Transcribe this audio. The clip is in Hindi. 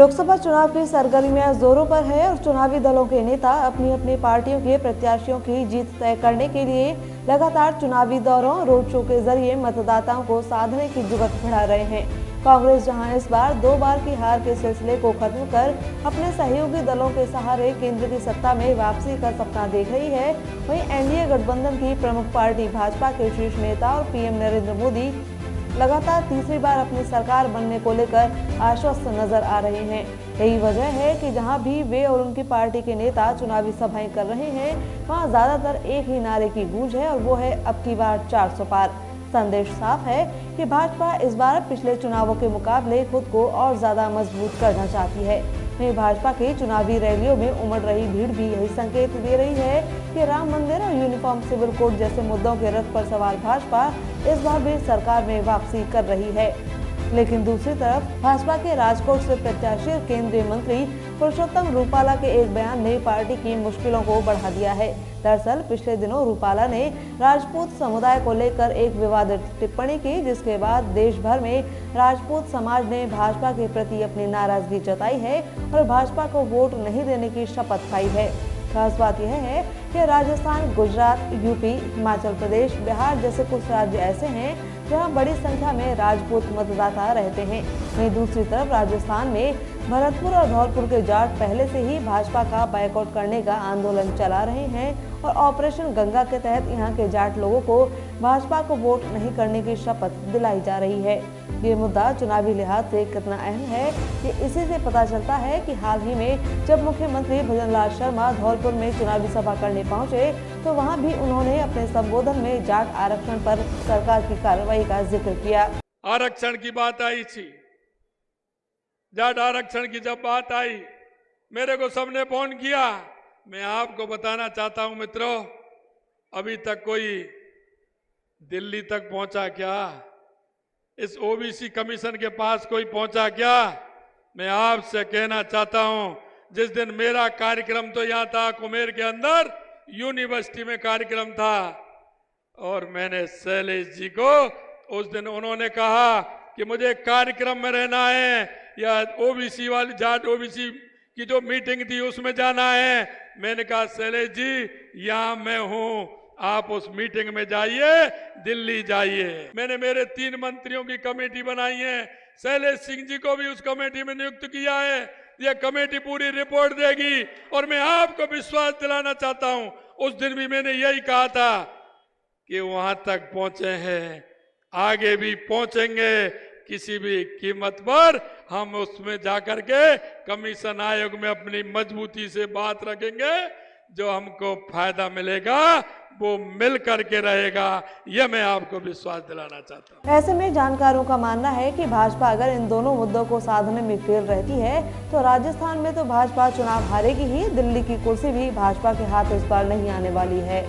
लोकसभा चुनाव की सरगर्मियां जोरों पर है और चुनावी दलों के नेता अपनी अपनी पार्टियों के प्रत्याशियों की जीत तय करने के लिए लगातार चुनावी दौरों रोड शो के जरिए मतदाताओं को साधने की जुगत बढ़ा रहे हैं। कांग्रेस जहां इस बार 2 बार की हार के सिलसिले को खत्म कर अपने सहयोगी दलों के सहारे केंद्र की सत्ता में वापसी का सपना देख रही है, वहीं एनडीए गठबंधन की प्रमुख पार्टी भाजपा के शीर्ष नेता और पीएम नरेंद्र मोदी लगातार तीसरी बार अपनी सरकार बनने को लेकर आश्वस्त नजर आ रहे हैं। यही वजह है कि जहां भी वे और उनकी पार्टी के नेता चुनावी सभाएं कर रहे हैं, वहां ज्यादातर एक ही नारे की गूंज है और वो है अब की बार 400 पार। संदेश साफ है कि भाजपा इस बार पिछले चुनावों के मुकाबले खुद को और ज्यादा मजबूत करना चाहती है। वहीं भाजपा की चुनावी रैलियों में उमड़ रही भीड़ भी यही संकेत दे रही है कि राम मंदिर और यूनिफॉर्म सिविल कोड जैसे मुद्दों के रथ पर सवार भाजपा इस बार भी सरकार में वापसी कर रही है। लेकिन दूसरी तरफ भाजपा के राजकोट से प्रत्याशी और केंद्रीय मंत्री पुरुषोत्तम रूपाला के एक बयान ने पार्टी की मुश्किलों को बढ़ा दिया है। दरअसल पिछले दिनों रूपाला ने राजपूत समुदाय को लेकर एक विवादित टिप्पणी की, जिसके बाद देश भर में राजपूत समाज ने भाजपा के प्रति अपनी नाराजगी जताई है और भाजपा को वोट नहीं देने की शपथ खाई है। खास बात यह है कि राजस्थान, गुजरात, यूपी, हिमाचल प्रदेश, बिहार जैसे कुछ राज्य ऐसे हैं जहां बड़ी संख्या में राजपूत मतदाता रहते हैं। वहीं दूसरी तरफ राजस्थान में भरतपुर और धौलपुर के जाट पहले से ही भाजपा का बायकॉट करने का आंदोलन चला रहे हैं और ऑपरेशन गंगा के तहत यहां के जाट लोगों को भाजपा को वोट नहीं करने की शपथ दिलाई जा रही है। ये मुद्दा चुनावी लिहाज से कितना अहम है, ये इसी से पता चलता है कि हाल ही में जब मुख्यमंत्री भजनलाल शर्मा धौलपुर में चुनावी सभा करने पहुंचे, तो वहां भी उन्होंने अपने संबोधन में जाट आरक्षण पर सरकार की कार्रवाई का जिक्र किया। आरक्षण की बात आई थी, जाट आरक्षण की जब बात आई, मेरे को सबने फोन किया। मैं आपको बताना चाहता हूं मित्रों, अभी तक कोई दिल्ली तक पहुंचा क्या? इस ओबीसी कमीशन के पास कोई पहुंचा क्या? मैं आपसे कहना चाहता हूं, जिस दिन मेरा कार्यक्रम तो यहां था कुमेर के अंदर यूनिवर्सिटी में कार्यक्रम था, और मैंने शैलेश जी को उस दिन उन्होंने कहा कि मुझे कार्यक्रम में रहना है या ओबीसी वाली जाट ओबीसी की जो मीटिंग थी उसमें जाना है। मैंने कहा शैलेश जी यहां मैं हूं, आप उस मीटिंग में जाइए, दिल्ली जाइए। मैंने मेरे 3 मंत्रियों की कमेटी बनाई है, शैलेश सिंह जी को भी उस कमेटी में नियुक्त किया है। यह कमेटी पूरी रिपोर्ट देगी और मैं आपको विश्वास दिलाना चाहता हूं, उस दिन भी मैंने यही कहा था कि वहां तक पहुंचे हैं, आगे भी पहुंचेंगे, किसी भी कीमत पर हम उसमें जाकर के कमीशन आयोग में अपनी मजबूती से बात रखेंगे, जो हमको फायदा मिलेगा वो मिल करके रहेगा, यह मैं आपको विश्वास दिलाना चाहता हूं। ऐसे में जानकारों का मानना है कि भाजपा अगर इन दोनों मुद्दों को साधने में फेल रहती है तो राजस्थान में तो भाजपा चुनाव हारेगी ही, दिल्ली की कुर्सी भी भाजपा के हाथ इस बार नहीं आने वाली है।